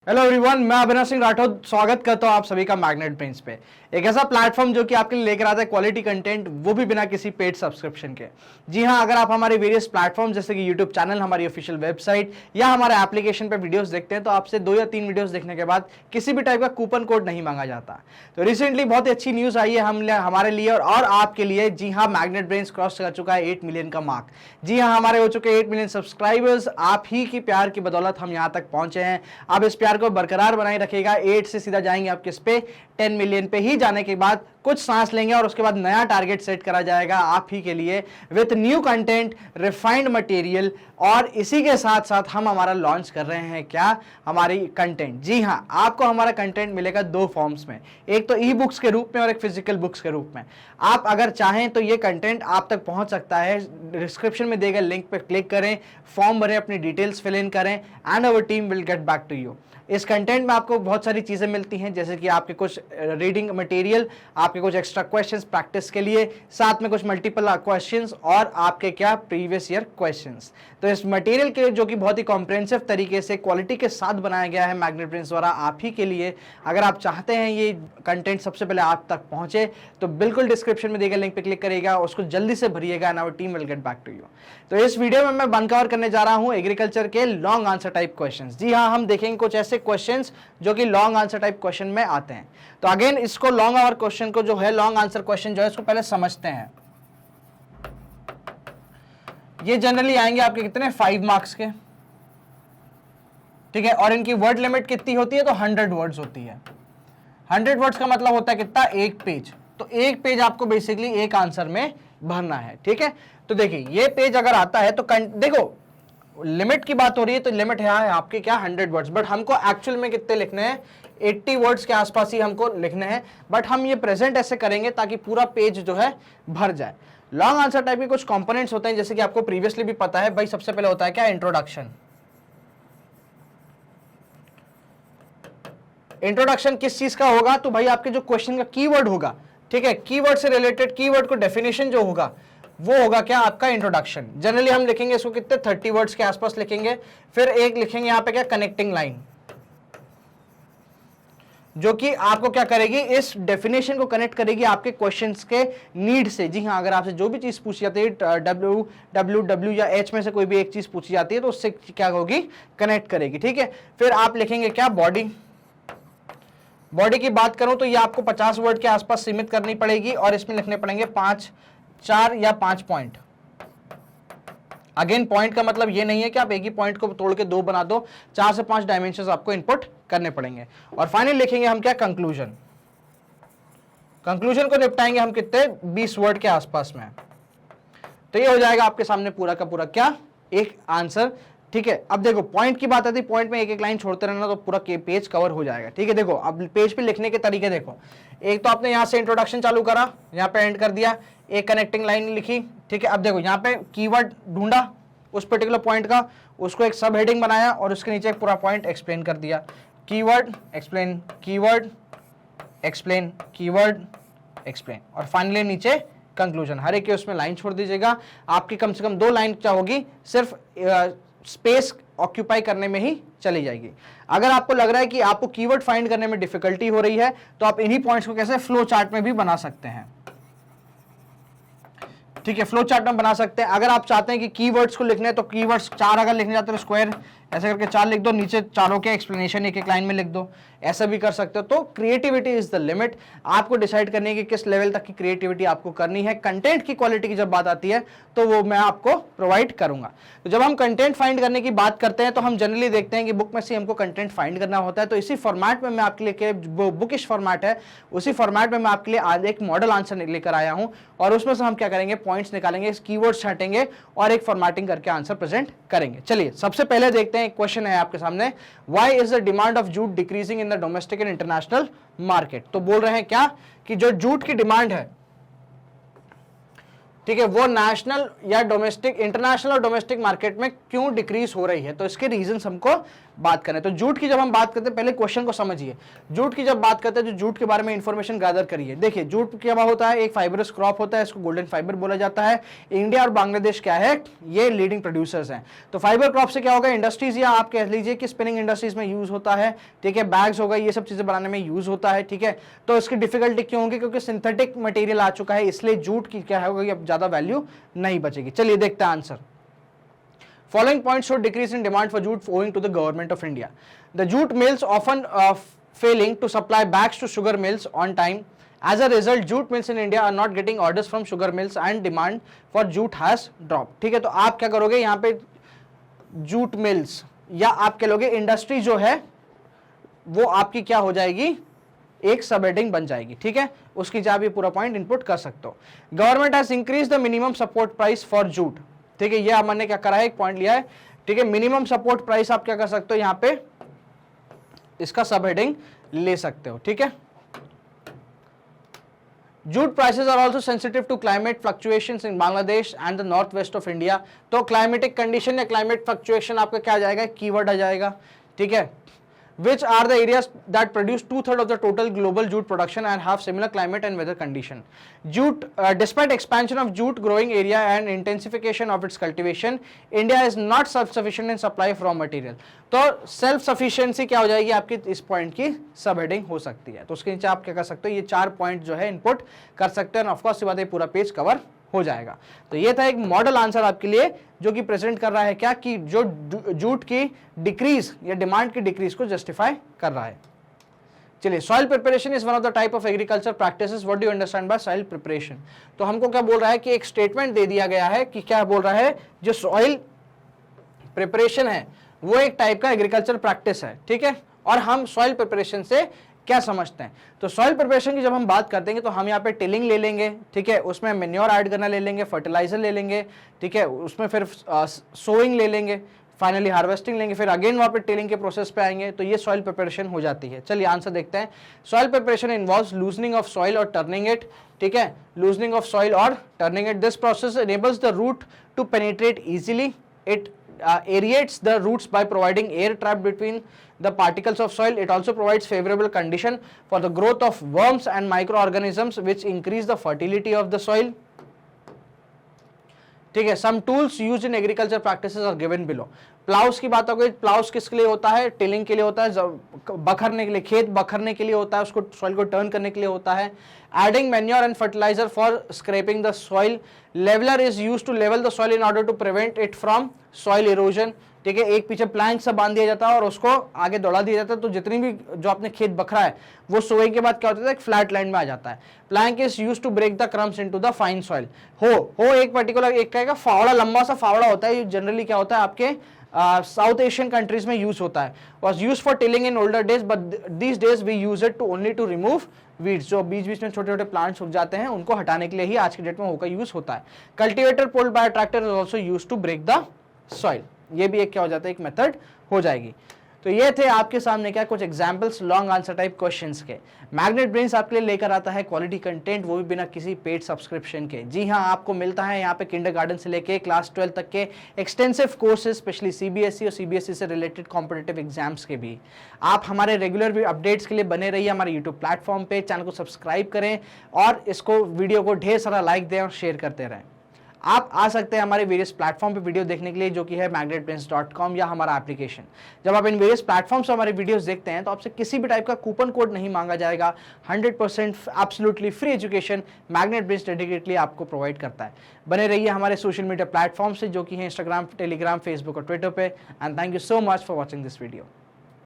Hello everyone, मैं अभिनव सिंह राठौर स्वागत करता हूं आप सभी का मैग्नेट ब्रेन्स पे। एक ऐसा प्लेटफॉर्म जो कि आपके लिए लेकर आता है क्वालिटी कंटेंट, वो भी बिना किसी पेड सब्सक्रिप्शन के। जी हां, अगर आप हमारे वेरियस प्लेटफॉर्म जैसे कि यूट्यूब चैनल, हमारी ऑफिशियल वेबसाइट या हमारे एप्लीकेशन पे वीडियोस देखते हैं तो आपसे 2 या 3 वीडियोस देखने के बाद किसी भी टाइप का कूपन कोड नहीं मांगा जाता। तो रिसेंटली बहुत ही अच्छी न्यूज आई है हमारे लिए और आपके लिए। जी हाँ, मैग्नेट ब्रेन्स क्रॉस कर चुका है 8 मिलियन का मार्क। जी हाँ, हमारे हो चुके 8 मिलियन सब्सक्राइबर्स। आप ही की प्यार की बदौलत हम यहाँ तक पहुंचे हैं। आप इस प्यार को बरकरार बनाए रखिएगा। 8 से सीधा जाएंगे आप किस पे, 10 मिलियन पे ही जाने के बाद कुछ सांस लेंगे और उसके बाद नया टारगेट सेट करा जाएगा आप ही के लिए with new content, refined material. और इसी के साथ साथ हम हमारा लॉन्च कर रहे हैं क्या, हमारी कंटेंट। जी हाँ, आपको हमारा कंटेंट मिलेगा 2 फॉर्म्स में, एक तो ई बुक्स के रूप में और एक फिजिकल बुक्स के रूप में। आप अगर चाहें तो ये कंटेंट आप तक पहुंच सकता है। डिस्क्रिप्शन में दिए गए लिंक पर क्लिक करें, फॉर्म भरें, अपनी डिटेल्स फिल इन करें and our team will get back to you. इस कंटेंट में आपको बहुत सारी चीज़ें मिलती हैं, जैसे कि आपके कुछ रीडिंग मटेरियल, आपके कुछ एक्स्ट्रा क्वेश्चंस प्रैक्टिस के लिए, साथ में कुछ मल्टीपल क्वेश्चंस और आपके क्या प्रीवियस ईयर क्वेश्चंस। तो इस मटेरियल के जो कि बहुत ही कॉम्प्रिहेंसिव तरीके से क्वालिटी के साथ बनाया गया है मैग्नेट ब्रेन्स द्वारा आप ही के लिए। अगर आप चाहते हैं ये कंटेंट सबसे पहले आप तक पहुंचे तो बिल्कुल डिस्क्रिप्शन में दिए गए लिंक पे क्लिक करिएगा, उसको जल्दी से भरिएगा and our team will get back to you. तो इस वीडियो में मैं कवर करने जा रहा हूं एग्रीकल्चर के लॉन्ग आंसर टाइप क्वेश्चंस। जी हाँ, हम देखेंगे कुछ ऐसे क्वेश्चंस जो कि लॉन्ग आंसर टाइप क्वेश्चन में आते हैं। तो अगेन इसको लॉन्ग आवर क्वेश्चन को जो है, लॉन्ग आंसर क्वेश्चन जो है, इसको पहले समझते हैं। ये जनरली आएंगे आपके कितने, 5 मार्क्स के, ठीक है। और इनकी वर्ड लिमिट कितनी होती है, तो 100 वर्ड्स होती है। 100 वर्ड्स का मतलब होता है कितना, 1 पेज। तो 1 पेज आपको बेसिकली एक आंसर में भरना है, ठीक है। तो देखिए ये पेज अगर आता है तो देखो लिमिट की बात हो रही है, तो लिमिट है आपके क्या, 100 वर्ड्स। बट हमको एक्चुअल में कितने लिखने हैं, 80 वर्ड्स के आसपास ही हमको लिखने हैं। बट हम ये प्रेजेंट ऐसे करेंगे ताकि पूरा पेज जो है भर जाए। लॉन्ग आंसर टाइप के कुछ कंपोनेंट्स होते हैं, जैसे कि आपको प्रीवियसली भी पता है भाई। सबसे पहले होता है क्या, इंट्रोडक्शन। इंट्रोडक्शन किस चीज का होगा, तो भाई आपके जो क्वेश्चन का कीवर्ड होगा, ठीक है, कीवर्ड से रिलेटेड, कीवर्ड को डेफिनेशन जो होगा वो होगा क्या, आपका इंट्रोडक्शन। जनरली हम लिखेंगे इसको कितने, 30 वर्ड्स के आसपास लिखेंगे। फिर एक लिखेंगे यहाँ पे क्या, कनेक्टिंग लाइन, जो कि आपको क्या करेगी, इस डेफिनेशन को कनेक्ट करेगी आपके क्वेश्चंस के नीड से। जी हाँ, अगर आपसे जो भी चीज पूछी जाती है, डब्ल्यू या एच में से कोई भी एक चीज पूछी जाती है, तो उससे क्या होगी, कनेक्ट करेगी, ठीक है। फिर आप लिखेंगे क्या, बॉडी। बॉडी की बात करूं तो ये आपको 50 वर्ड के आसपास सीमित करनी पड़ेगी और इसमें लिखने पड़ेंगे 4 या 5 पॉइंट। अगेन पॉइंट का मतलब ये नहीं है कि आप एक ही पॉइंट को तोड़ के 2 बना दो, 4 से 5 डायमेंशंस आपको इनपुट करने पड़ेंगे। और फाइनली लिखेंगे हम क्या, कंक्लूजन। कंक्लूजन को निपटाएंगे हम कितने, 20 वर्ड के आसपास में। तो ये हो जाएगा आपके सामने पूरा का पूरा क्या, एक आंसर, ठीक है। अब देखो पॉइंट की बात आती है, पॉइंट में एक एक लाइन छोड़ते रहना तो पूरा पेज कवर हो जाएगा, ठीक है। देखो अब पेज पे लिखने के तरीके देखो, एक तो आपने यहाँ से इंट्रोडक्शन चालू करा, यहाँ पे एंड कर दिया, एक कनेक्टिंग लाइन लिखी, ठीक है। अब देखो यहाँ पे कीवर्ड ढूंढा उस पर्टिकुलर पॉइंट का, उसको एक सब हेडिंग बनाया और उसके नीचे एक पूरा पॉइंट एक्सप्लेन कर दिया। Keyword explain, keyword explain, keyword explain, और फाइनली नीचे कंक्लूजन। हर एक के उसमें लाइन छोड़ दीजिएगा। आपकी कम से कम 2 लाइन क्या होगी, सिर्फ स्पेस ऑक्यूपाई करने में ही चली जाएगी। अगर आपको लग रहा है कि आपको कीवर्ड फाइंड करने में डिफिकल्टी हो रही है, तो आप इन्हीं पॉइंट्स को कैसे, फ्लो चार्ट में भी बना सकते हैं, ठीक है। फ्लो चार्ट में बना सकते हैं। अगर आप चाहते हैं कि कीवर्ड्स को लिखने हैं, तो कीवर्ड्स 4 अगर लिखने जाते हैं तो स्क्वायर ऐसे करके 4 लिख दो, नीचे चारों के एक्सप्लेनेशन एक एक लाइन में लिख दो, ऐसा भी कर सकते हो। तो क्रिएटिविटी इज द लिमिट। आपको डिसाइड करने की किस लेवल तक की क्रिएटिविटी आपको करनी है। कंटेंट की क्वालिटी की जब बात आती है तो वो मैं आपको प्रोवाइड करूंगा। तो जब हम कंटेंट फाइंड करने की बात करते हैं तो हम जनरली देखते हैं कि बुक में से हमको कंटेंट फाइंड करना होता है। तो इसी फॉर्मेट में मैं आपके लिए, वो बुकिश फॉर्मेट है, उसी फॉर्मेट में मैं आपके लिए आज एक मॉडल आंसर लेकर आया हूं। और उसमें से हम क्या करेंगे, पॉइंट्स निकालेंगे, कीवर्ड्स छाटेंगे और एक फॉर्मेटिंग करके आंसर प्रेजेंट करेंगे। चलिए सबसे पहले देखते हैं, एक क्वेश्चन है आपके सामने, why is the demand of jute decreasing in the domestic and international market. तो बोल रहे हैं क्या कि जो जूट की डिमांड है, ठीक है, वो नेशनल या डोमेस्टिक, इंटरनेशनल और डोमेस्टिक मार्केट में क्यों डिक्रीज हो रही है। तो इसके रीजंस हमको बात करें तो जूट की जब हम बात करते हैं, पहले क्वेश्चन को समझिए। जूट की जब बात करते हैं तो जूट के बारे में इंफॉर्मेशन गैदर करिए। देखिए जूट क्या होता है, एक फाइबरस क्रॉप होता है, इसको गोल्डन फाइबर बोला जाता है। इंडिया और बांग्लादेश क्या है, ये लीडिंग प्रोड्यूसर्स हैं। तो फाइबर क्रॉप से क्या होगा, इंडस्ट्रीज या आप कह लीजिए कि स्पिनिंग इंडस्ट्रीज में यूज होता है, ठीक है, बैग्स होगा, ये सब चीजें बनाने में यूज होता है, ठीक है। तो इसकी डिफिकल्टी क्यों होगी, क्योंकि सिंथेटिक मटेरियल आ चुका है, इसलिए जूट की क्या होगा, अब ज्यादा वैल्यू नहीं बचेगी। चलिए देखते हैं answer. Following points show decrease in demand for jute owing to the government of India. The jute mills often failing to supply bags to sugar mills on time. As a result, jute mills in India are not getting orders from sugar mills and demand for jute has dropped. ठीक है, तो आप क्या करोगे यहाँ पे, jute mills या आप कह लोगे इंडस्ट्री जो है वो आपकी क्या हो जाएगी, एक सब हेडिंग बन जाएगी, ठीक है। उसकी जगह भी पूरा पॉइंट इनपुट कर सकते हो। Government has increase the minimum support price for jute, ठीक है, ये हमने क्या करा है, एक पॉइंट लिया है, ठीक है। मिनिमम सपोर्ट प्राइस आप क्या कर सकते हो, यहां पे इसका सब हेडिंग ले सकते हो, ठीक है। Jute prices are also sensitive to climate fluctuations in Bangladesh and the north west of India. तो क्लाइमेटिक कंडीशन या क्लाइमेट फ्लक्चुएशन आपका क्या आ जाएगा, कीवर्ड आ जाएगा, ठीक है। Which are the areas that produce 2/3 of the total global jute production and have similar climate and weather condition? Jute, despite expansion of jute growing area and intensification of its cultivation, India is not self-sufficient in supply of raw material. तो self sufficiency क्या हो जाएगी आपकी, इस point की सब heading हो सकती है। तो उसके नीचे आप क्या कर सकते हो, ये 4 पॉइंट जो है इनपुट कर सकते हैं, ऑफ कोर्स ये बात है, पूरा पेज कवर हो जाएगा। तो ये था एक मॉडल आंसर आपके लिए जो कि प्रेजेंट कर रहा है क्या, कि जो जूट की डिक्रीज या डिमांड की डिक्रीज को जस्टिफाई कर रहा है। चलिए, soil preparation is one of the type of agriculture practices, what do you understand by soil preparation. तो हमको क्या बोल रहा है कि एक स्टेटमेंट दे दिया गया है कि क्या बोल रहा है, जो सॉइल प्रिपरेशन है वो एक टाइप का एग्रीकल्चर प्रैक्टिस है, ठीक है। और हम सॉइल प्रिपरेशन से क्या समझते हैं, तो सॉइल प्रिपरेशन की जब हम बात करते हैं तो हम यहाँ पे टिलिंग ले लेंगे, ठीक है, उसमें मेन्योर ऐड करना ले लेंगे, फर्टिलाइजर ले लेंगे, ठीक है, उसमें फिर सोइंग ले लेंगे, फाइनली हार्वेस्टिंग लेंगे, फिर अगेन वहाँ पे टिलिंग के प्रोसेस पे आएंगे, तो ये सॉइल प्रिपरेशन हो जाती है। चलिए आंसर देखते हैं। Soil preparation involves loosening of soil और टर्निंग इट, ठीक है, लूजनिंग ऑफ सॉइल और turning it. This process enables the root to penetrate easily. It aerates the roots by providing air trapped between the particles of soil. It also provides favorable condition for the growth of worms and microorganisms which increase the fertility of the soil. ठीक है, some tools use in agriculture practices are given below. Ploughs की बात हो गई, प्लाउस किसके लिए होता है, टिलिंग के लिए होता है, बखरने के लिए, खेत बखरने के लिए होता है, उसको सॉइल को टर्न करने के लिए होता है। Adding manure and fertiliser for scraping the soil. Leveller is use to level the soil in order to prevent it from soil erosion, ठीक है, एक पीछे प्लैंक से बांध दिया जाता है और उसको आगे दौड़ा दिया जाता है, तो जितनी भी जो आपने खेत बखरा है वो सोइंग के बाद क्या होता है, एक फ्लैट लैंड में आ जाता है। Plank is use to break the crumbs into the fine soil. हो एक पर्टिकुलर एक का फावड़ा, लंबा सा फावड़ा होता है, जनरली क्या होता है आपके साउथ एशियन कंट्रीज में यूज होता है। Was use for tilling in older days, but these days we use it to only to remove weeds. जो बीच बीच में छोटे छोटे प्लांट्स उग जाते हैं उनको हटाने के लिए ही आज के डेट में होकर यूज होता है। Cultivator pulled by tractor is also use to break the soil. ये भी एक क्या हो जाता है, एक मेथड हो जाएगी। तो ये थे आपके सामने क्या कुछ examples long answer type questions के। मैग्नेट ब्रेन्स आपके लिए लेकर आता है क्वालिटी कंटेंट, वो भी बिना किसी पेड सब्सक्रिप्शन के। जी हाँ, आपको मिलता है यहाँ पे किंडरगार्टन से लेके क्लास 12 तक के एक्सटेंसिव कोर्सेज, स्पेशली सीबीएसई और सीबीएसई से रिलेटेड कॉम्पिटिटिव एग्जाम्स के भी। आप हमारे रेगुलर अपडेट्स के लिए बने रहिए हमारे यूट्यूब प्लेटफॉर्म पे। चैनल को सब्सक्राइब करें और इसको वीडियो को ढेर सारा लाइक दें और शेयर करते रहें। आप आ सकते हैं हमारे वेरियस प्लेटफॉर्म पे वीडियो देखने के लिए, जो कि है magnetbrains.com या हमारा एप्लीकेशन। जब आप इन वेरियस प्लेटफॉर्म से हमारे वीडियोस देखते हैं तो आपसे किसी भी टाइप का कूपन कोड नहीं मांगा जाएगा। 100% absolutely free education magnet brains dedicatedly आपको प्रोवाइड करता है। बने रहिए हमारे सोशल मीडिया प्लेटफॉर्म से, जो कि है इंस्टाग्राम, टेलीग्राम, फेसबुक और ट्विटर पे। And thank you so much for watching this video.